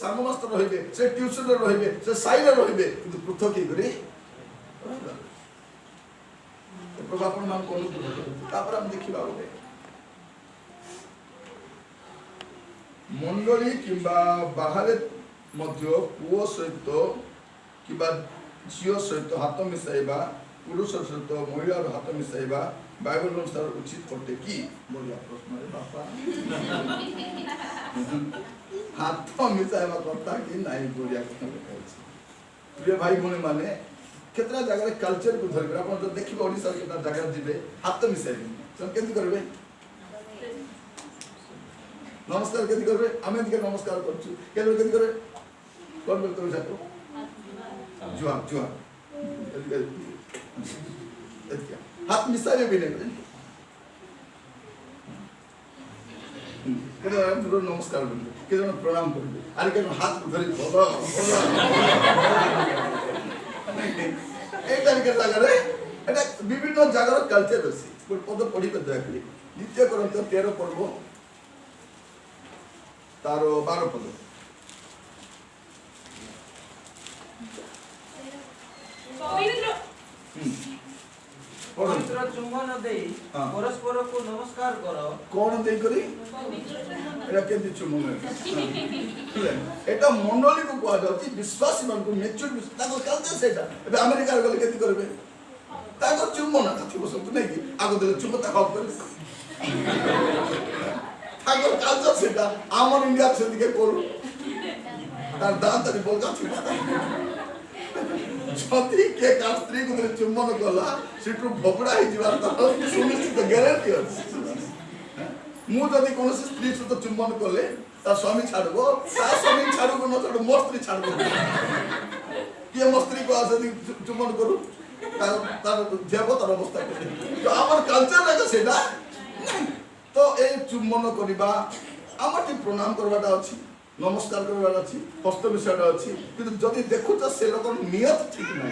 सांग मास्टर रहिबे से ट्यूशन रे रहिबे से साइले रहिबे किंतु पृथक हे करी प्रभु आपण मान कोन तापर हम देखिबा गोटे मंडली किंबा बाहरे मध्य पुओ सहित किंबा झियो सहित हाथ मिसाइबा पुरुष सहित महिला हाथ मिसाइबा बाइबल अनुसार उचित अटे कि बढ़िया प्रश्न रे बापा हाथ मिसाइबा करता कि नहीं बढ़िया प्रिय भाई भौणी माने केतना जगह कल्चर को धरबे आपण जो देखिबे ओडिसा केतना जगह जिबे हाथ मिसाइबे सब केति करबे नमस्कार केति करबे आमे के नमस्कार करछु केति केति करबे कोन बोल करू जातो जुआ जुआ हाथ मिसाइबे भी नहीं केतो नमस्कार बोलबे केतो प्रणाम करबे अरे केतो हाथ को धरि बोलो एक तरीके से अगर এটা বিভিন্ন জায়গার কালচার আছে পদ পড়িবে দয়াকরি দ্বিতীয় করন্থ 13 পর্ব তার 12 পদ पवित्र चुंबन दे परस्पर को नमस्कार करो कोन देई करी एटा केति चुंबन एटा मंडली को कोआ जाउची विश्वासी मान को मेच्योर ताको कल्चर सेटा एबे अमेरिका गले केति करबे ताको चुंबन काथि बसंत नै कि आगो देले चुंबता हक कर ताको कल्चर सेटा आमर इंडिया से दिके कोरु तार दांत रे बोल काथि छत्री के का स्त्री को चुंबन कला सिटु भोपड़ा ही जीवार तो सुनिश्चित ग्यारंटी अछि मु जदी कोन स्त्री से चुंबन कले ता स्वामी छाड़बो ता स्वामी छाड़बो न छाड़ो मोर स्त्री छाड़बो के मोर स्त्री को आसे चुंबन करू तार जेबो तार अवस्था तो हमर कल्चर लागे सेटा तो ए चुंबन करबा हमर प्रणाम करबाटा अछि नमस्कार करवार अछि हस्त विषयटा अछि किंतु जदि देखु त से लोक नियत ठीक नै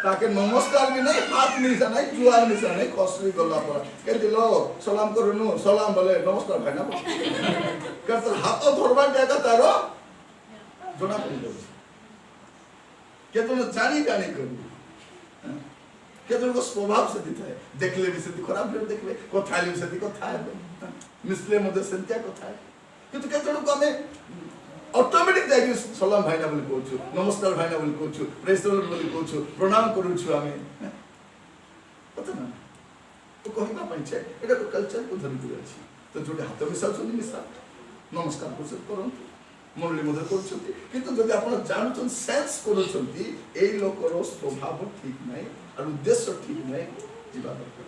ताके नमस्कार भी नहीं हाथ मिसा नहीं जुआर मिसा नहीं कसरी गला पर के दिलो सलाम करनु सलाम बोले नमस्कार भाई ना करत हाथ धरबा जागा तारो जोना पड़ी जाउ के तो जानी जानी करू के तो स्वभाव से दिखाए देखले भी से खराब देखले कथाली भी से कथा है मिसले मधे संत्या कथा है किंतु केतन को हमें ऑटोमेटिक जाके सलाम भाई ना बोली कहछु नमस्कार भाई ना बोली कहछु प्रेज द लॉर्ड बोली कहछु प्रणाम करू छु हमें पता ना तो कहबा पछे एटा को कल्चर को धरि दिया छी तो जोटे हाथ मिसा छ मिसा नमस्कार करन मुरली मधुर करछथि किंतु जदि आपण जानछन सेंस करछथि एई लोकर स्वभाव ठीक नै और उद्देश्य ठीक नै जीवा दरकार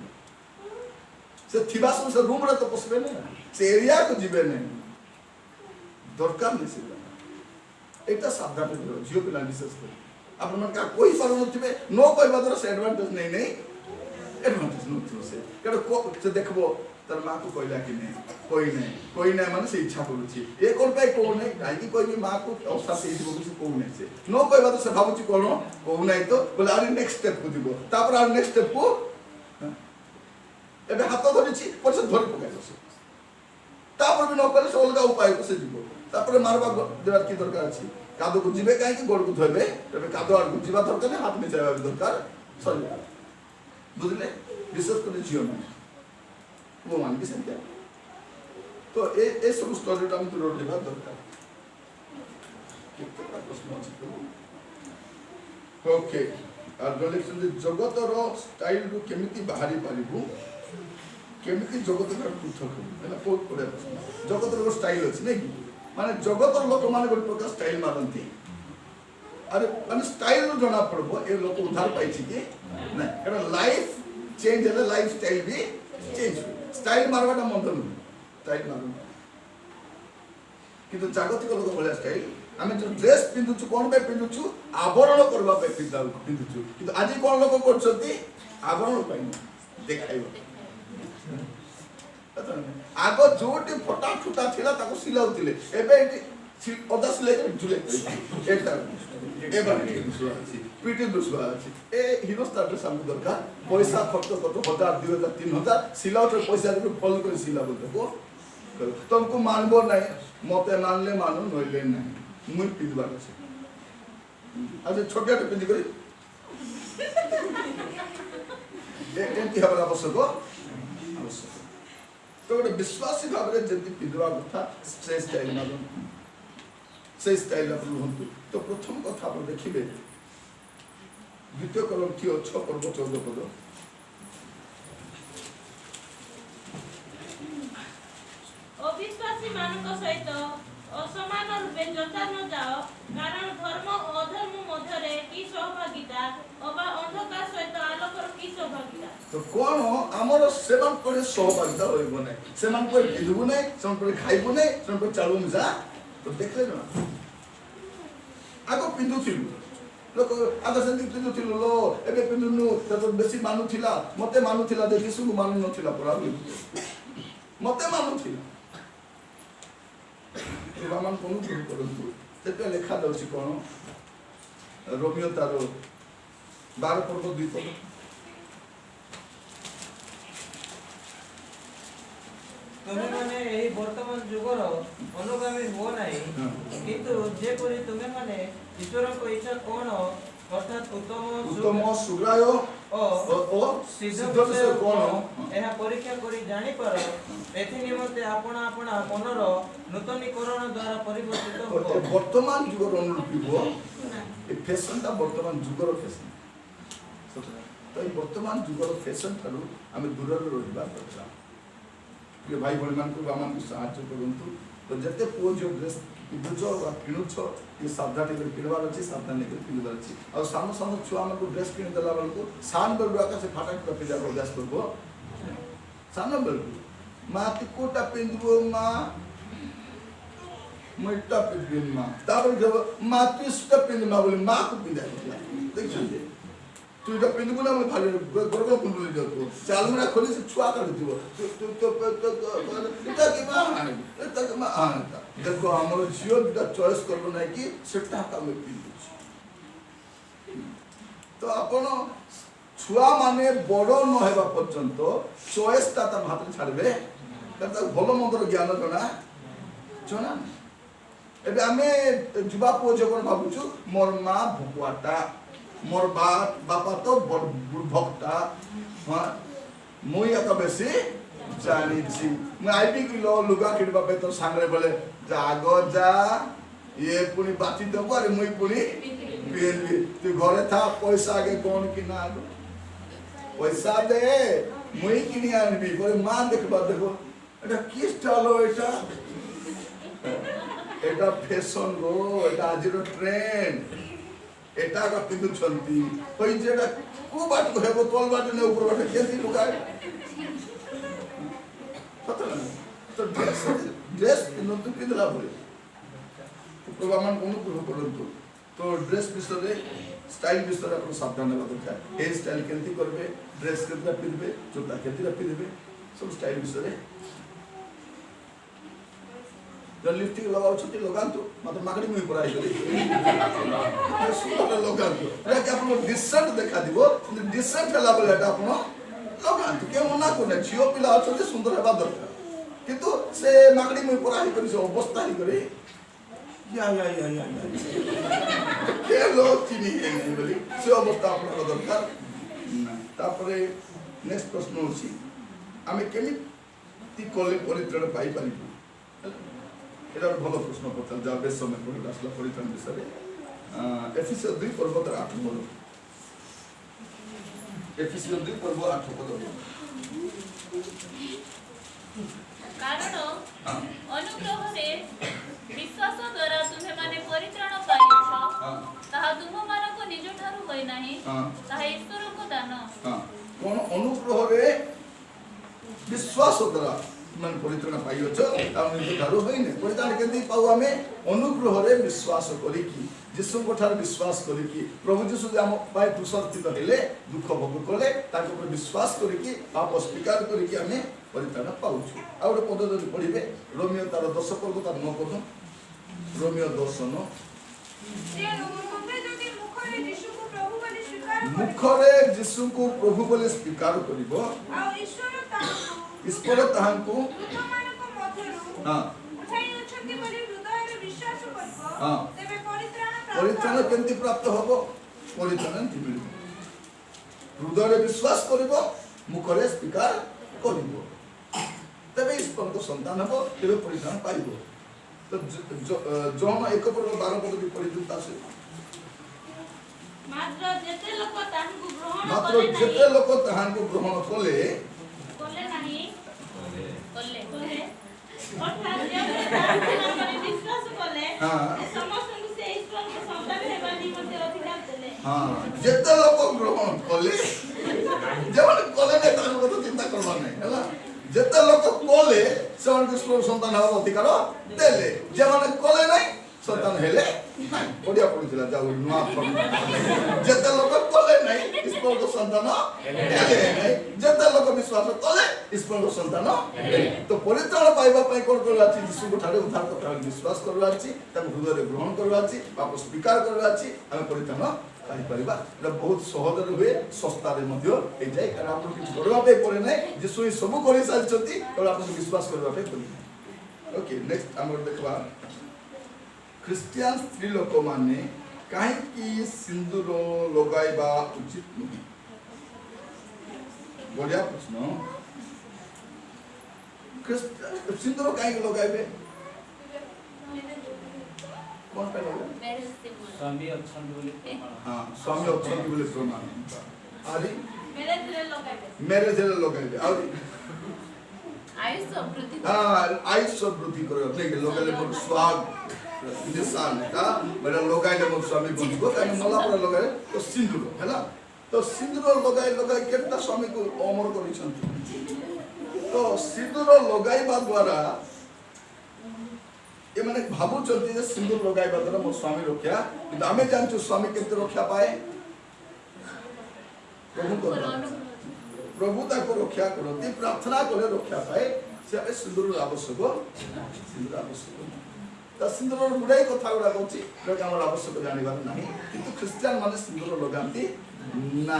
से थिबा से रूम रे तो पसबे नै से एरिया को जीवे नै दरकार नहीं से एटा सावधान रहो जियो पिला विशेष कर अपन मन का कोई पारो नथिबे नो कोई बदर से एडवांटेज नहीं एडवांटेज नथि से केडो को से देखबो तर मां को कहला कि नहीं कोई नहीं माने से इच्छा करूची ए कोन पे को नहीं काई की कोई भी मां को अवस्था से दिबो कि को नहीं से नो कोई बदर से भाबुची कोनो को नहीं तो बोले आर नेक्स्ट स्टेप को दिबो तापर आर नेक्स्ट स्टेप को एबे हाथ धरिची पर से धरि पकाइलो तापर भी नो करे से अलगा उपाय को से दिबो तापर मारबा देबार की दरकार अछि कादो को जिबे काई कि गोड़ को धोबे तबे कादो आर को जिबा दरकार नै हाथ में जाबा दरकार सही बुझले विशेष कर जियो में वो मान के संख्या तो ए सब स्टोरी टा हम रोड लेबा दरकार कितना प्रश्न अछि तो ओके आर रिलेक्शन जगत रो स्टाइल को केमिति बाहरी पालिबु केमिति जगत रो पृथक हैला बहुत बड़ा प्रश्न जगत रो स्टाइल अछि नै माने जगत लोक माने गोटे प्रकार स्टाइल मारती अरे माने स्टाइल रो जणा पड़बो ए लोक उधार पाई छी कि नै कारण लाइफ चेंज है लाइफ स्टाइल भी चेंज स्टाइल मारवाटा मंद न स्टाइल मारन किंतु जागतिक लोक बोले स्टाइल आमे जो ड्रेस पिंदुछु कोन पे पिंदुछु आवरण करबा पे पिंदुछु किंतु आज कोन लोक करछथि आवरण पाई देखाइबो आगो जोटी फटा फुटा थिला ताको सिलाउतिले एबे अदा सिले झुले एटा एबा पीटी दुसवा अछि ए हिरो स्टार सामने दरकार पैसा खर्च करतो 1000 2000 3000 सिलाउट पैसा दे फॉलो कर सिला बोलतो को तुमको मानबो नहीं मते मानले मानो नइले नहीं मुई पिंदबार আছে আচ্ছা ছোটটা পিন্দি করি এমতি হবার আবশ্যক আবশ্যক তো ଗୋଟେ ବିଶ୍ୱାସୀ ଭାବରେ ଯେମିତି ପିନ୍ଧିବା କଥା ସେ ଷ୍ଟାଇଲ ମାଗନ୍ତୁ সেই স্টাইল আপনি হুঁতু তো প্রথম কথা আপনি দেখিবে দ্বিতীয় কলমটি 6 পর্ব 14 পদ অবিশ্বাসী মানুষ সহিত অসমান রূপে যথা ন যাও কারণ ধর্ম ও অধর্ম মধ্যে কি সহভাগিতা অবা অন্ধকার সহিত আলোকর কি সহভাগিতা তো কোন আমার সেমান করে সহভাগিতা হইব না সেমান করে পিঁধবু না সেমান করে খাইবু না সেমান করে চালু যা তো দেখলে না আগে পিঁধুছিল লোক আগে সেদিন পিঁধুছিল লো ଏବେ ପିନ୍ଧୁନୁ ତ ବେଶୀ ମାନୁଥିଲା ମତେ ମାନୁଥିଲା ଯେ ଯୀଶୁକୁ ମାନୁ ନଥିଲା ପରା ମତେ ମାନୁଥିଲା ରାମାନ କୋନ କରନ୍ତୁ ସେଟା ଲେଖା ଯାଉଛି କଣ ରୋମିଓ ତାର 12 ପର୍ବ 2 ପଦ ତୁମେ ମାନେ ଏହି ବର୍ତ୍ତମାନ ଯୁଗର ଅନୁଗାମୀ ହୁଅ ନାହିଁ କିନ୍ତୁ ଯେପରି ତୁମେ ମାନେ ଈଶ୍ୱରଙ୍କ ଇଚ୍ଛା କଣ ଅର୍ଥାତ୍ ଉତ୍ତମ ସୁଗ୍ରାୟ ଓ ସିଦ୍ଧ ସିଦ୍ଧ ବିଷୟ କଣ ଏହା ପରୀକ୍ଷା କରି ଜାଣିପାର ଏଥି ନିମନ୍ତେ ଆପଣା ଆପଣା ମନର ନୂତନୀକରଣ ଦ୍ୱାରା ପରିବର୍ତ୍ତିତ ହୁଅ ବର୍ତ୍ତମାନ ଯୁଗର ଅନୁରୂପୀ ହୁଅ ଏ ଫ୍ୟାଶନଟା ବର୍ତ୍ତମାନ ଯୁଗର ଫ୍ୟାଶନ ତ এই ବର୍ତ୍ତମାନ ଯୁଗର ଫ୍ୟାଶନ ଠାରୁ ଆମେ ଦୂରରେ ରହିବା ଦରକାର ପ୍ରିୟ ଭାଇ ଭଉଣୀମାନଙ୍କୁ ଆମମାନଙ୍କୁ ସାହାଯ୍ୟ କରନ୍ତୁ ତ ଯେତେ ପୁଅ ଝିଅ ଡ୍ରେସ୍ ପିନ୍ଧୁଛ ବା କିଣୁଛ ଟିକେ ସାବଧାନ କରି କିଣିବାର ଅଛି ସାବଧାନ କରି ପିନ୍ଧିବାର ଅଛି ଆଉ ସାନ ସାନ ଛୁଆମାନଙ୍କୁ ଡ୍ରେସ୍ କିଣିଦେଲା ବେଳକୁ ସାନ ବେଳକୁ ଆକା ସେ ଫାଟା ଫାଟା ପିନ୍ଧିବାକୁ ଅଭ୍ୟାସ କରିବ ସାନ ବେଳକୁ ମା ତୁ କୋଉଟା ପିନ୍ଧିବୁ ମା ମୁଁ ଏଟା ପିନ୍ଧିବି ମା ତାପରେ ମା ତୁ ଏଟା ପିନ୍ଧି ମା ବୋଲି ମାକୁ ପିନ୍ଧାଇ ଦେଖିଛନ୍ତି ତୁ ଏଟା ପିନ୍ଧିବୁ ନା ମୁଁ ଭାରି ଗର୍ବ କୁଣ୍ଡୁଲି ଯାଉଥିବ ସେ ଆଲମିରା ଖୋଲି ସେ ଛୁଆ କାଢୁଥିବ ଏଟା କି ମା ଏଟା କି ମା ଦେଖ ଆମର ଝିଅ ଦୁଟା ଚଏସ୍ କରିବ ନାହିଁ କି ସେଟା ଆମେ ପିନ୍ଧୁଛୁ ତ ଆପଣ ଛୁଆମାନେ ବଡ଼ ନ ହେବା ପର୍ଯ୍ୟନ୍ତ ଚଏସ୍ଟା ତା ହାତରେ ଛାଡ଼ିବେ ତାକୁ ଭଲ ମନ୍ଦର ଜ୍ଞାନ ଜଣା ଏବେ ଆମେ ଯୁବା ପୁଅ ଝିଅ କ'ଣ ଭାବୁଛୁ ମୋର ମା ଭକୁଆଟା मोर बापा तो भक्ता मुई एक बेसी जानी मैं आईबी किलो लुगा किणवा पे तो सांगरे बोले जाग जा ये पुनी बाती देबो अरे मुई पुनी पिएलबी तू घरे था पैसा आगे कोन कि ना पैसा दे मुई किनी आनबी बोले मां देखबा देखो एटा की स्टाइल हो एटा फैशन रो एटा आजिरो ट्रेंड एटा का पिंदुछंती होई जेडा को बाट को हेबो तोल बाट ने ऊपर बाट केंती लुगाय पता नहीं तो ड्रेस पिंदु पिंदला बोले प्रभामान कोन को करंतु तो ड्रेस विषय स्टाइल विषय अपन सावधान हेबा दरकार हेयर स्टाइल केंती करबे ड्रेस केंती पिनबे जूता केंती पिनबे सब स्टाइल विषय जो लिपस्टिक लगाओ छती लगांतु मतलब माकड़ी मुई पराई करी सुंदर लगांतु रे आपन डिसेंट देखा दिबो डिसेंट हला बेले आपन लगांतु के मना कोने झियो पिला अछते सुंदर हेबा दरकार किंतु से माकड़ी मुई पराई करी से अवस्था ही करी या के लोग चिनी है नहीं बोली से अवस्था आपन दरकार तापरे नेक्स्ट प्रश्न होची आमे केमिति कोले परित्रण पाई पारिबु এটা ভালো প্রশ্ন করতে যা বেশ সময় পড়ে আসলে পরিত্রাণ বিষয়ে এফেসীয় 2 পর্ব 8 পদ এফেসীয় 2 পর্ব 8 পদ কারণ অনুগ্রহরে বিশ্বাস দ্বারা তুমি মানে পরিত্রাণ পাইছ তাহা তুমମାନଙ୍କୁ নিজ ঠাରୁ হৈ ନାହିଁ তাহা ଈଶ୍ୱରଙ୍କ ଦାନ কোন অনুগ্রহরে বিশ্বাস দ্বারা मन परित्रण पाइयो छ ताउ नि ठारो होइने परित्रण केंती पाउ हमें अनुग्रह रे विश्वास करी की यीशु को ठार विश्वास करी की प्रभु यीशु जे हम पाइ दुसर्थित हेले दुख भोग कले ताको पर विश्वास करी की पाप स्वीकार करी की हमें परित्रण पाउ छु आ ओटे पद जदि पढिबे रोमियो तार 10 पद तार 9 पद रोमियो 10:9 जे तुमे जदि मुखरे यीशु को प्रभु बोले स्वीकार करिवो आ ईश्वर ताको ईश्वर ताहांको हाँ ଉଠାଇ ଅଛନ୍ତି ବୋଲି ହୃଦୟରେ ବିଶ୍ୱାସ କରିବ ହଁ। ତେବେ ପରିତ୍ରାଣ परित्राण ପ୍ରାପ୍ତ केमती प्राप्त हम परित्राण मिल हृदय विश्वास कर मुखरे स्वीकार कर तेरे ईश्वर को संतान हम तेरे परित्राण पाइब तो जौन 1:12 भी पढ़ी से ମାତ୍ର ଯେତେ ଲୋକ ତାହାଙ୍କୁ ଗ୍ରହଣ मात्र କଲେ जिते ନାହିଁ लोक ताहां ग्रहण कले କଲେ ନାହିଁ କଲେ ଅର୍ଥାତ୍ ଯେଉଁମାନେ ତାହାଙ୍କ ନାମରେ ବିଶ୍ୱାସ କଲେ ହଁ। ସମସ୍ତଙ୍କୁ ସେ ଈଶ୍ୱରଙ୍କ ସନ୍ତାନ ହେବା ନିମନ୍ତେ ଅଧିକାର ଦେଲେ। हाँ जिते लोक ग्रहण कले जब कले नहीं ताहां को चिंता करबा नहीं हैला जिते लोक कले से ईश्वर संतान हवा अधिकार देले जेमाने कले नहीं संतान हेले बढ़िया पड़ुला जाऊ नुआ जेते लोक कले नहीं ईश्वर को संतान हेले नहीं जेते लोक विश्वास कले ईश्वर को संतान हेले तो परित्राण पाइबा पई कोन करला छी यीशु को ठारे उद्धार करता विश्वास करला छी ताको हृदय ग्रहण करला छी बाप स्वीकार करला छी हम परित्राण पाई परिबा एटा बहुत सहज हुए सस्ता रे मध्य ए जाय कारण आपन किछ करबा पे पड़े नै यीशु ई सब करि सालछती तो आपन विश्वास करबा पे पड़े ओके नेक्स्ट हमर देखबा क्रिश्चियन स्त्री लोक माने काहे सिंदूर लगाइबा उचित नहीं बढ़िया प्रश्न सिंदूर काहे लगाइबे कौन पे लगाइबे स्वामी अछन बोली प्रमाण हां स्वामी अछन बोले प्रमाण आदि मेरे मेरे लगाइबे आदि आयुष वृद्धि करो नहीं लगाइले मोर स्वाग निशान का मेरा लगाइले मोर स्वामी बंधुको काहे मला पर लगाइले तो सिंदूर हैला तो सिंदूर लगाई केतना स्वामी को अमर करिसंती तो सिंदूर लगाइबा द्वारा ये माने भाबुचंती जे सिंदूर लगाइबा द्वारा मोर स्वामी रक्षा किंतु आमे जानछु स्वामी केते रक्षा पाए प्रभु ताको रक्षा करती प्रार्थना करे रक्षा पाए से सिंदूर आवश्यक तो सिंदूर गुड़ाई कथा गुड़ा कहूँ जोटा आम आवश्यक जानवर ना कि ख्रीस्टियान माने सिंदूर लगाती ना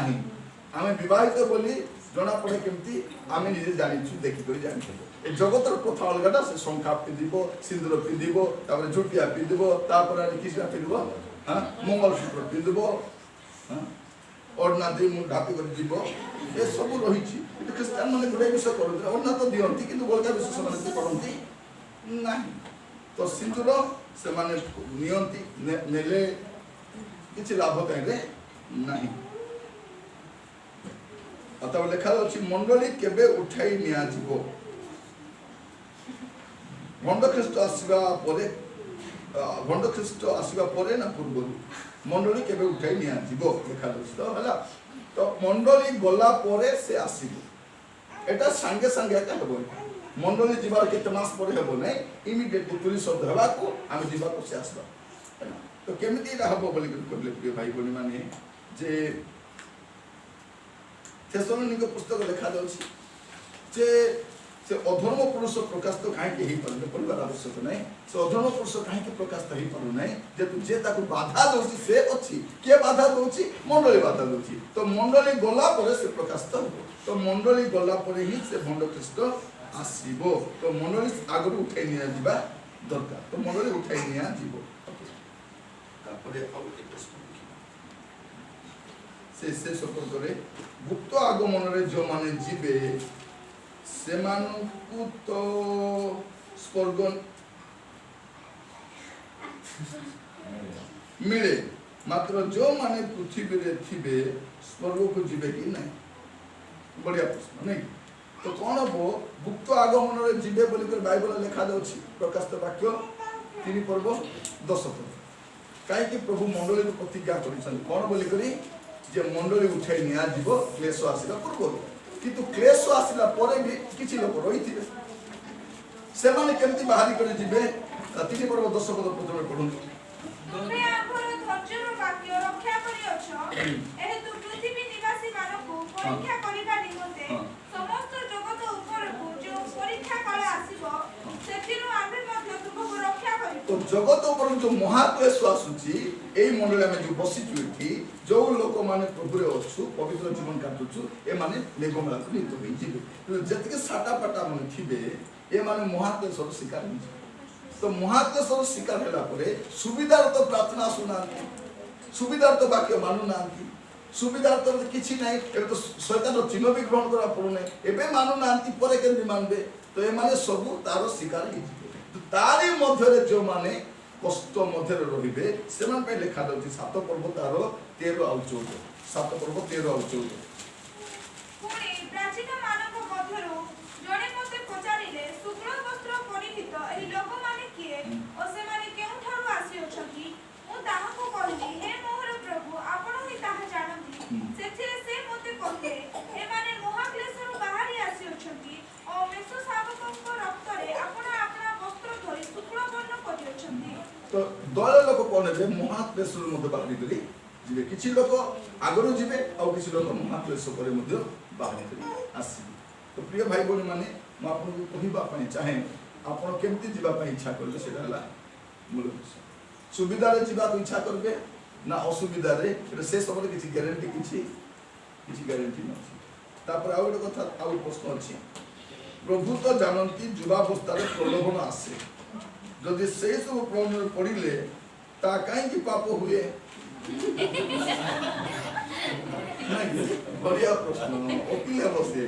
आम बहित बोली जना पड़े केमती आम निजे जानी देखिक जानी ए जगतर प्रथा अलगाटा से शंखा पिंध सिंदूर पिंध झुटिया पिंध किसी पिंध हाँ मंगलसूत्र पिंध ओढ़ना दे मुझ ढापी कर जीव ये सब रही ख्रीस्टान मैंने गुड़ाई विषय करते ओढ़ना तो दिखती कि बड़का विषय से करती ना तो सिंदूर से नियंती नेले किसी लाभ कहीं नहीं अतः लिखा अच्छी मंडली केबे उठाई निया जीव भंड ख्रीष्ट आसवा परे भंड ख्रीष्ट आसवा परे ना पूर्व मंडली केबे उठाई निया जीव लिखा तो हला तो मंडली गला परे से आसीबो एटा संगे संगे एटा हेबो मंडली जीवार केते मास परे हेबो नै इमिडिएटली पुलिस शब्द हेबा को आमे जीवा को से आसबा तो केमिति एटा हेबो बोली कहले प्रिय भाई बनी माने जे थेसलोनिक पुस्तक लिखा जाउछि जे से अधर्म पुरुष प्रकाश तो काहे के ही परले परिवार आवश्यक नै से अधर्म पुरुष काहे के प्रकाश तो ही परु नै जे तू जे ताको बाधा दोछि से अछि के बाधा दोछि मंडली बाधा दोछि तो मंडली गला परे से प्रकाश तो मंडली गला परे ही से भंड ख्रीष्ट आसीबो तो मंडली आगु उठाई निया दिबा दरकार तो मंडली उठाई निया जीवो तापरे आउट से सपोर्ट करे गुप्त आगमन रे जो माने जीवे सेमानकु तो स्वर्ग मिले मात्र जो माने पृथ्वी रे थिबे स्वर्ग को जीवे कि नहीं बढ़िया प्रश्न नहीं तो कौन हो गुप्त आगमन रे जीवे बोली कर बाइबल लिखा जाउछि प्रकाशित वाक्य 3 पर्व 10 पद काहे कि प्रभु मंडली को प्रतिज्ञा करिसन कौन बोली करी जे मंडली उठाई निया जीव क्लेश आसिला पूर्व किंतु क्लेश आसिला परे भी किछि लोक रहिथिबे से माने केमति बाहरी करे जीवे 3 पर्व 10 पद प्रथमे पढुन तुमे आपर धैर्यर वाक्य रक्षा करियछ एहे तू पृथ्वी निवासी मानकु परीक्षा करिबा निमंते समस्त जगत ऊपर को जो परीक्षा काल आसीबो सेतिरु आमे मध्ये तुमको रक्षा करिबो तो जगत ऊपर जो महाक्लेश आसुची एई मंडली में जो बसिचु एठी जो लोक माने प्रभु रे अछु पवित्र जीवन काटुछु ए माने निगमला को नीत होई जिबे जति के साटा पाटा मन थिबे ये माने महाक्लेशर शिकार होइछे तो महाक्लेशर शिकार होला परे सुविधार तो प्रार्थना सुना सुविधार तो वाक्य मानु नांती सुविधार तो किछि नाही एबे तो शैतान चिन्ह भी ग्रहण करा पड़ु नै एबे मानु नांती परे केंदी मानबे तो ए माने सब तार शिकार होइछे तो तारी मध्य रे जो माने कष्ट मध्य रे रहिबे सेमान पे लिखा दउछि 7 पर्व तार 13 ଆଉ 14 7 पर्व 13 ଆଉ 14 पुणी प्राचीन मानव मध्यरु जणे मते पचारिले शुक्ल वस्त्र परिहित एही लोक माने किए ओ से माने केउ ठारु आसी अछंती मु ताहाको कहली हे मोहर प्रभु आपण ही ताहा जानନ୍ତି सेथिरे से मते कहले हे माने महाक्लेशरु बाहरी आसी अछंती ओ मेसो शावकଙ୍କ रक्तरे आपण आपना वस्त्र धरि शुक्ल वर्ण करि अछंती तो दले लोक कोन हे महाक्लेशरु मते बाहरी करी जिबे किछि लोक आगरु जिबे आ किछि लोक महाक्लेश करे मध्य बाहरी करी आसी तो प्रिय भाई बहन माने म आपन को कहिबा पई चाहे आपन केमति जिबा पई इच्छा करबे सेटा हला मूल सुविधा रे जिबा को इच्छा करबे ना असुविधा रे से सब किछि ग्यारंटी किछि ग्यारंटी न तापर आ गोटे कथा आ प्रश्न अछि प्रभु तो जानंती युवावस्था रे प्रलोभन आसे जदि से सब प्रलोभन पड़िले ता काई कि पाप हुए बढ़िया प्रश्न ओकिल बसे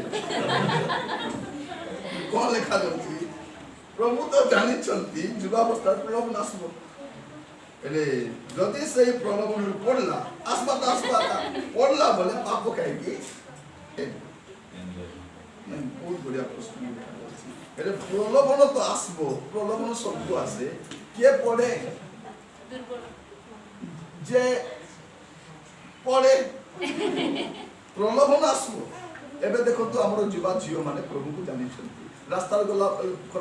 कौन लेखा दउछि प्रभु तो जानि छंती युवावस्था प्रलोभन आसबो एले जदि से प्रलोभन पड़ला आसबा पड़ला बोले पाप काई कि नहीं बहुत बढ़िया प्रश्न एले प्रलोभन तो आसबो प्रलोभन सबको आसे के पड़े जे पड़े प्रलोभन आसबो एबे देखो तो हमरो जीवा झियो माने प्रभु को जानि छंती रास्ता गला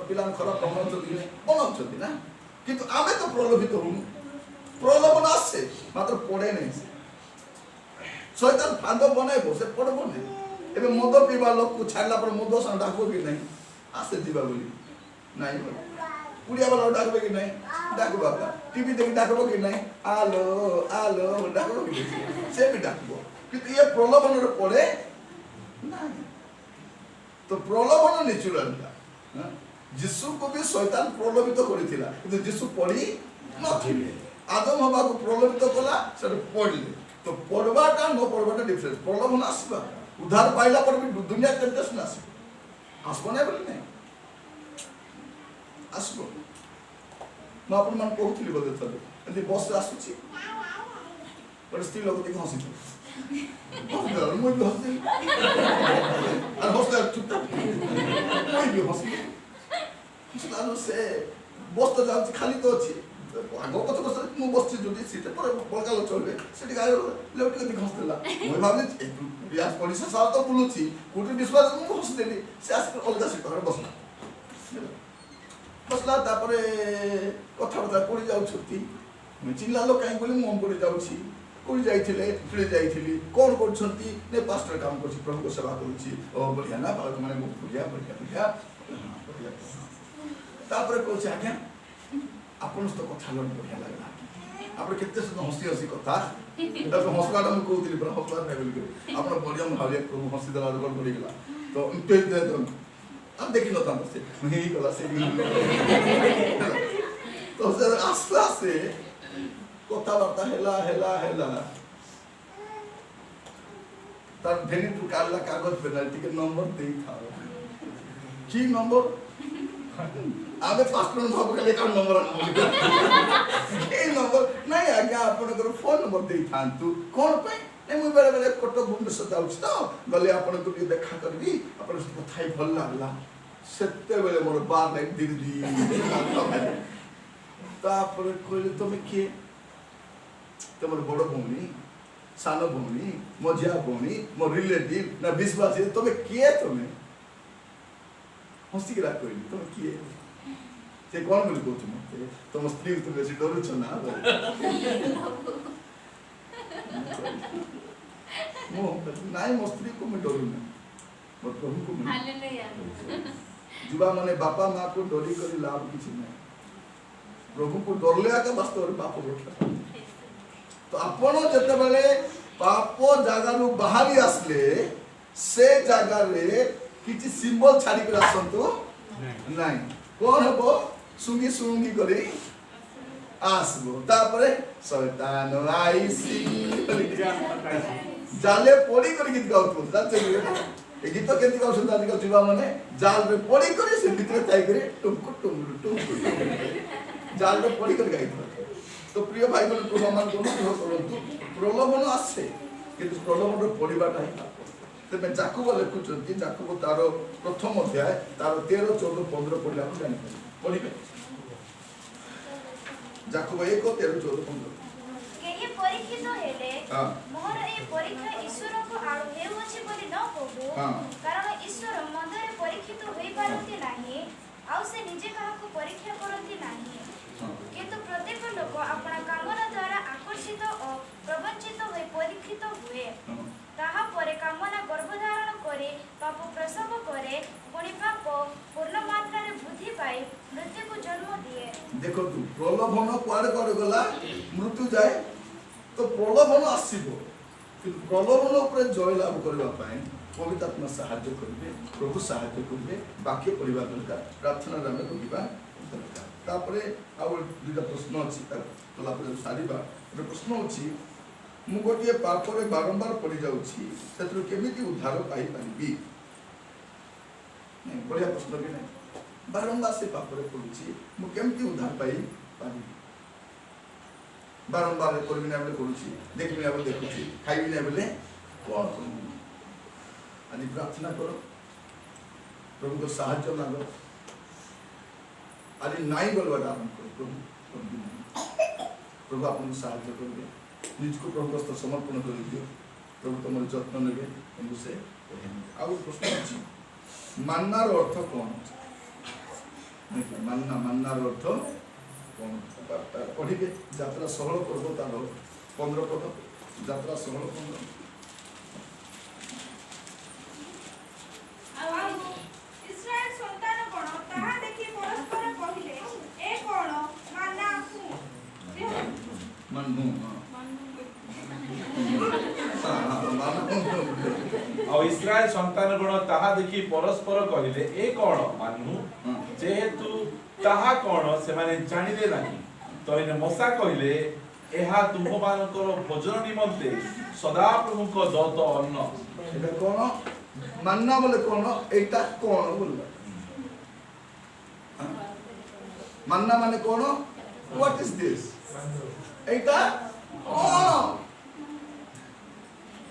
पिलान खराब बनाउछथि ना किंतु आमे तो प्रलोभित होउ प्रलोभन आसे मात्र पड़े नहीं शैतान फांद बनाइबो से पड़बो नै एबे मद पीबा लोक को छाड़ला पर मद सन डाकबो कि नहीं आसे दिबा बोली नहीं पुड़िया वाला डाकबे कि नहीं डाकबो टीवी देख डाकबो कि नहीं आलो आलो डाकबो कि से भी डाकबो किंतु ये प्रलोभन रे पड़े नहीं तो प्रलोभन नेचुरल था यीशु को भी शैतान प्रलोभित करिथिला किंतु यीशु पड़ी नथिले आदम हवा को प्रलोभित कला से पड़ले तो पड़वाटा न पड़वाटा डिफरेंस प्रलोभन आसीबा उद्धार पाइला पर भी दुनिया टेम्पटेशन आसीबो आसबो नै बोली नै आसबो म अपन मन कहउथिली बोले थले एति बस आसुची परिस्थिति लोग देखि हसितो बहुत मैं भी हंसी और हंसला चुप मैं भी हंसी किछलानो से बस तो जाउची खाली तो अछि आगो कत बस मु बसची जोडी सीट पर बलकालो चलबे सेठी गाय लेउटी कति हंसला मैं भाबले रियाज पुलिस साल तो बुलुची कोठी विश्वास मु हंस देली से आस अलगा सीट पर बसला तापरे कथा बता पड़ी जाउ छथि मैं चिल्ला लो काई बोली मु पड़ी जाउची कोई जाइथिले फिरे जाइथिली कोन करछंती ने पास्टर काम करछि प्रभु को सेवा करछि ओ बढ़िया ना बालक माने बहुत बढ़िया तापर कहछि आज्ञा आपन तो कथा लन बढ़िया लागला आपन केते सुन हंसी हंसी कथा तब हंसलाटा हम कहउतिली पर हंसला नै बोली आपन बढ़िया भाले प्रभु हंसी देला गड़ पड़ी गेला तो उनते दे दो हम देखि न तान से नहीं कला से तो सर आस्ता से कथबार्ता हेला तार भेनी तू काला कागज पेनाल्टी के नंबर दे था की नंबर आबे पास्टर सब के लेकर नंबर ए नंबर नहीं आज्ञा आपन को फोन नंबर दे थांतु कोन पे ए मु बेले बेले कटक भुवनेश्वर जाउछ तो गले आपन को देखा करबी आपन से कथाई भल लागला सेते बेले मोर बार लाइट दिदी तापर कोइले तुम के तुम बड़ भूमि सान भूमि मझिया भूमि मो रिलेटिव ना विश्वासी तुम किए तुम हंसी के कोई तुम किए से कौन बोली कहू तुम तुम स्त्री तुम बेसी डरू छ ना मो नाई मो स्त्री को मैं डरू ना मो प्रभु को मैं हालेलुया जुबा माने बापा मां को डरी करी लाभ किछ नहीं प्रभु को डरले आके वास्तव रे पाप उठला तो आपण जते बेले पाप जागा नु बाहरी आसले से जागा रे किछि सिंबल छाडी के आसंतु नहीं कौन हबो सुंगी सुंगी करी आसबो तापरे शैतान आईसी जाले पड़ी करी गीत गाउथु जाते ए गीत केति गाउछन आजकल जुवा माने जाल रे पड़ी करी से भीतर थाई करी टुमकु टुमकु जाल रे पड़ी करी गाइथु तो प्रिय भाई बहन प्रभुमान अनुग्रह करंतु प्रलोभन आसे किंतु प्रलोभन पड़िबाटा ही तेज जाकुब लिखुंट जाकुब तार प्रथम अध्याय तार 13, 14, 15 पढ़ला जानी पढ़े जाकुब 1, 13, 14, 15 केही परीक्षित हेले हां मोहर ए परीक्षा ईश्वर को आरो हेउछि बोली न कहू हां कारण ईश्वर मंदरे परीक्षित होई पारନ୍ତି नाही आउ से निजे काहको परीक्षा करନ୍ତି नाही किंतु प्रत्येक लोक अपना कामना द्वारा आकर्षित और प्रवंचित होई परीक्षित हुए ताहा परे कामना गर्भधारण करे पाप प्रसव करे पुणी पाप पूर्ण मात्रा रे वृद्धि पाई मृत्यु को जन्म दिए देखो तू प्रलोभन कुआडे कुआडे गला मृत्यु जाए तो प्रलोभन आसीबो किंतु प्रलोभन ऊपर जय लाभ करबा पाए पवित्र आत्मा सहायता करिवे प्रभु सहायता करिवे वाक्य पढ़िबा दरकार प्रार्थना रे करिबा दरकार तापरे आउ दुटा प्रश्न अछि ता तला पर सारीबा एक प्रश्न अछि मु गोटिए पाप रे बारंबार पड़ी जाउछि सेतु केमिति उद्धार पाई परिबी नहीं बढ़िया प्रश्न भी नहीं बारंबार से पाप रे पड़ुछि मु केमिति उद्धार पाई परिबी बारंबार करबी ना बेले करूछि देखबी ना बेले देखुछि खाइबी ना बेले कोन करबी आज प्रार्थना करो प्रभु को साहाय्य मांगो आज नाई बोलवा आरंभ करो प्रभु आपको साहाय्य करेंगे निज को प्रभु को समर्पण कर दियो प्रभु तुम जत्न नेबे तुम से आउ प्रश्न अछि माननार अर्थ कोन माननार अर्थ कोन पढ़िके यात्रा सहल करबो तार 15 पद यात्रा सहल 15 इस्राएल संतान कोन ताहा देखि परस्पर कहिले ए कोन माना मनमु और इस्राएल संतान गण ताहा देखि परस्पर कहिले ए कोन मानु जेहेतु ताहा कोन से माने जानिले नाही तो इन मोसा कहिले एहा तुम मानकर भोजन निमंते सदा प्रभु को दत अन्न एटा कोन मानना बोले कोन एटा कोन बोलबा मानना माने कोन व्हाट इज दिस एटा कोन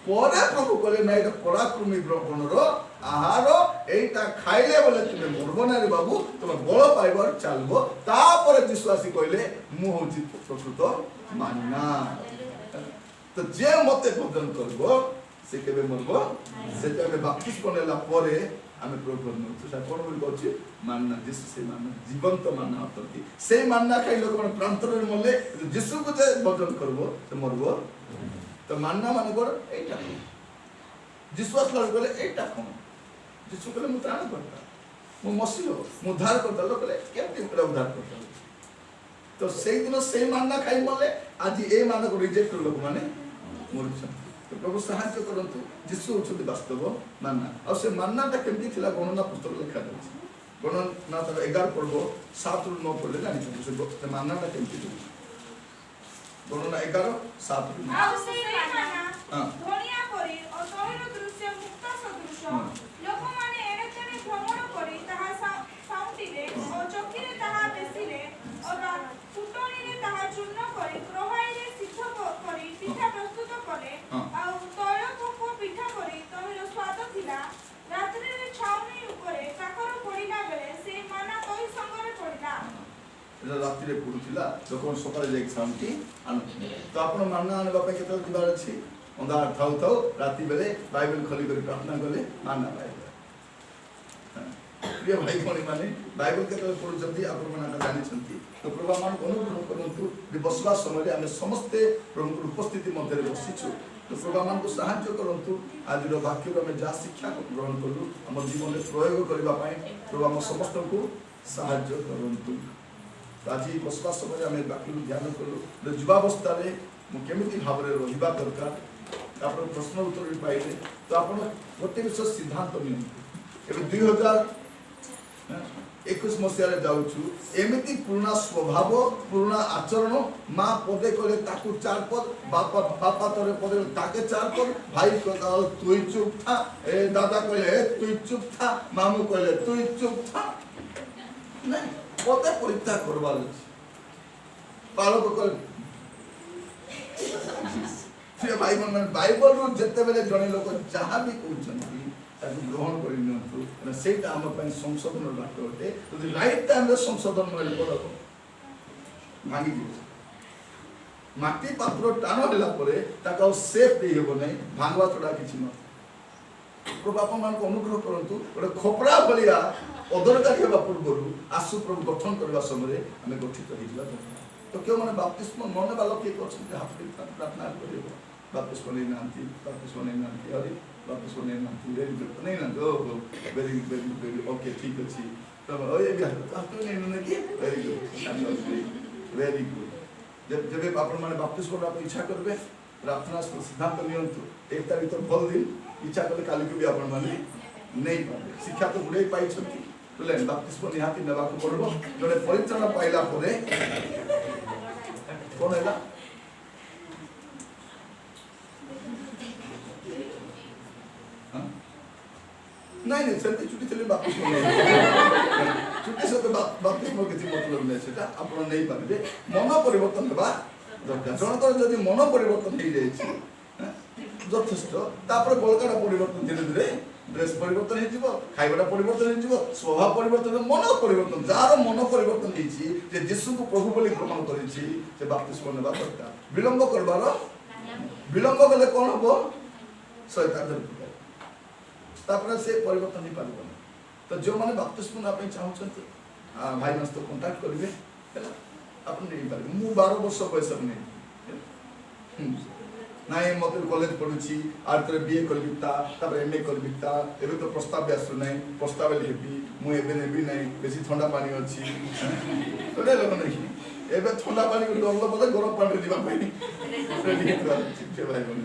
परे प्रभु कहले ना एटा पराक्रमी ब्रह्मणर आहार एटा खाइले बोले तुमे मरबो ना रे बाबू तुमे बळ पाइबर चलबो तापर विश्वासी कहले मु होची प्रकृत मानना तो जे मते भोजन करबो से केबे मरबो से तबे बाप्तिस कोनेला परे आमे प्रभु नथु सा कोन बोल कहछि मानना जिस से मानना जीवंत मानना अतति से मानना खाइ लोक मन प्रांतर रे मले जिसु को जे भोजन करबो से मरबो तो मानना माने कोन एटा विश्वास कर गले एटा कोन जिसु कहले मु त्राण करता मु मसिलो मु उद्धार करता लोक कहले केमति उकडा उद्धार करता तो सेई दिन से मानना खाइ मले आज ए मान को रिजेक्ट लोक माने मरछन तो प्रभु साहाय्य करंतु जिसु होछति वास्तव मानना और से माननाटा केमति थिला गणना पुस्तक लिखा जाछि गणना तर 11 पढ़बो 7 रु 9 पढ़ले जानि से माननाटा केमति थिला गणना 11 7 रु 9 आउ से माना धनिया परि और तहिर दृश्य मुक्त सदृश लोक माने एणे तेणे भ्रमण करी ताहा साउंटिले और चक्कीरे ताहा बेसिले और फुटणी रे ताहा चूर्ण करी प्रवाहीरे सिद्ध करी पिठा प्रस्तुत कले आउ तैल धूप पिठा करी तहिर स्वाद थिला रात्रि रे छाउनी ऊपरे काकर पडिला बेले से माना तहि संगरे पडिला रात्रि रे पडुथिला लोक सकाळे जाई सामटी आनु तो आपण मानना आनबा पे केतो दिबार अछि अंधार थाउ थाउ राति बेले बाइबल खोली करी प्रार्थना कले मानना बाइबल प्रिय भाई कोनी माने बाइबल केतो पढुचंती आपण मानना जानि छंती तो प्रभु मान अनुग्रह करंतु जे बसवा समय आमे समस्ते प्रभु उपस्थिति मध्ये बसिछु तो प्रभु मान को सहायता करंतु आज रो वाक्य में जा शिक्षा को ग्रहण करू हम जीवन में प्रयोग करबा पई प्रभु हम समस्त को सहायता करंतु आज बसवा समय आमे वाक्य ध्यान करू युवावस्था रे मु केमिति भाव रे रहिबा दरकार आपण प्रश्न उत्तर भी पाइले तो आपण गोटे विषय सिद्धांत नियंतु एबे 2000 21 मसीह जाऊँ एमती पुराना स्वभाव पुराना आचरण माँ पदे कले ताकू 4 पद बापा बापा तोरे पदे ताके 4 पद भाई कहल तुई चुप था ए दादा कहले तुई चुप था मामू कहले तुई चुप था नहीं पदे परीक्षा करवार पालक कह प्रिय भाई मन बाइबल रो जते बेले जने लोक जहाँ भी कहउछन्ती ताकू ग्रहण करि नथु सेटा हम पय संशोधन बात होते यदि राइट टाइम रे संशोधन मिल पड़ो भांगी दियो माटी पात्र टाण होला परे ताका सेफ दे हेबो नै भांगवा छडा किछि न प्रभु बापा मान को अनुग्रह करंतु ओडे खोपड़ा बलिया अदरकारी हेबा पूर्वरु आसु प्रभु गठन करबा समय हमें गठित होइबा तो क्यों माने बपतिस्मा मन वाला के करछन हाथ प्रार्थना करियो बपतिस्मा नै नांती अरे बपतिस्मा नै नांती वेरी गुड नै ना go very very very okay ठीक अछि तो ओए भी आपको नै न कि वेरी गुड वेरी गुड जब आपण माने बपतिस्मा आप इच्छा करबे प्रार्थना सिद्धांत नियंतु 1 तारिख तो भल दिन इच्छा करले काली को भी आपण माने नहीं पाबे शिक्षा तो गुडे पाई छथि तो ले बपतिस्मा निहाती नेबा को पड़बो जने परिचरण पाइला परे कौन है नहीं सेंते छुट्टी चले बपतिस्मा छुट्टी से तो बपतिस्मा के मतलब नहीं सेटा आपण नहीं पाबे मन परिवर्तन हेबा दरकार जनतर जदि मन परिवर्तन हे जाय छी যথেষ্ট তারপরে বলকাটা পরিবর্তন ধীরে ধীরে ড্রেস পরিবর্তন হয়ে যাব খাইবাটা পরিবর্তন হয়ে যাব স্বভাব পরিবর্তন মন পরিবর্তন যার মন পরিবর্তন হয়েছি যে যিশুকে প্রভু বলে গ্রহণ করেছি সে বাপতিস্ম নেবা দরকার বিলম্ব করবার বিলম্ব কলে কোন হবো শয়তান ধরবে তারপরে সে পরিবর্তন হই পারবে না তো যে মানে বাপতিস্ম না পাই চাহুଛନ୍ତି ভাই মাস তো কন্টাক্ট করবে ହେଲା আপনি নেই পারবে মু 12 বছর বয়স নেই नाई मत कॉलेज पढ़ुची आर तरे बीए करबिता तब एमए करबिता एबे तो प्रस्ताव भी आसु नै प्रस्ताव लेबी मु एबे नेबी नै बेसी ठंडा पानी अछि तोरे लोग नै एबे ठंडा पानी को डरलो बोले गरम पानी रे दिबा पई रेडी के भाई बन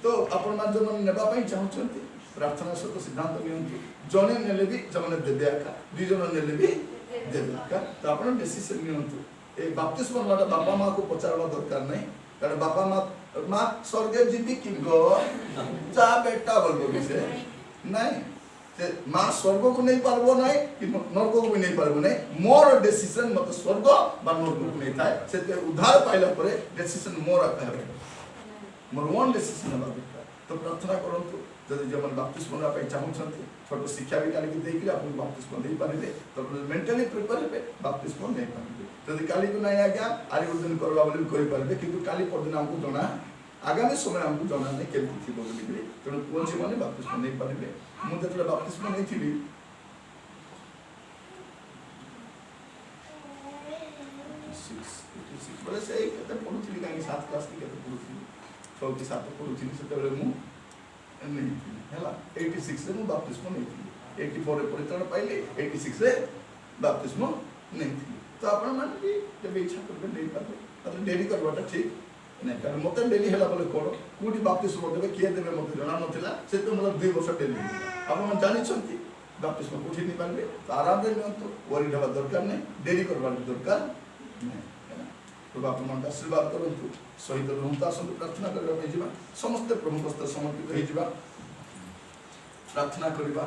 तो अपन मान जो मन नेबा पई चाहू छथि प्रार्थना सहित सिद्धांत नियंतु जने नेले भी जने देबे आका दु जन नेले भी देबे आका तो अपन डिसीजन नियंतु ए बपतिस्मा वाला बापा मां को पचारवा दरकार नै कारण बापा मां स्वर्गे जीवी कि गो जा बेटा बोलबो से नहीं से मां स्वर्ग को नहीं पारबो नहीं कि नरक को भी नहीं पारबो नहीं मोर डिसीजन मत स्वर्ग बा नरक को नहीं थाए से उद्धार पाइला परे डिसीजन मोर आका है मोर वन डिसीजन है बेटा तो प्रार्थना करंतु जदि जमन बपतिस्मा ना पई चाहू छथि छोटो शिक्षा भी काली के देई कि आपन बपतिस्मा देई पारिबे तो मेंटली प्रिपेयर हेबे बपतिस्मा नहीं पारिबे जदि काली को नहीं आज्ञा आरि उद्दिन करबा बोली कहि पारिबे किंतु काली परदिन हमको जणा आगामी समय हमको जणा नहीं केमति थी बोली तेणु कोन से माने बपतिस्मा नहीं पारिबे मु जतले बपतिस्मा नहीं थिली बोले से केते पढुथिली कानी 7 क्लास के केते पढुथिली 6 की 7 पढुथिली सेतेबेले मु नहीं हैला 86 रे मु बपतिस्मा नहीं थी 84 रे परित्राण पाइले 86 रे बपतिस्मा नहीं थी तो आपण मान भी जब इच्छा करबे नहीं पाबे मतलब डेली करबाटा ठीक नहीं कारण मते डेली हैला बोले कोड कोडी बपतिस्मा देबे किए देबे मते जणा नथिला से तो मतलब 2 वर्ष डेली आपण मान जानि छथि बपतिस्मा कोठी नहीं पाबे तो आराम रे नियंतु वरी ढबा दरकार नहीं डेली करबा दरकार नहीं तो बाप मन आशीर्वाद करंतु सहित रहंता संत प्रार्थना करबा जिबा समस्त प्रभु हस्त समर्पित हे जिबा प्रार्थना करबा।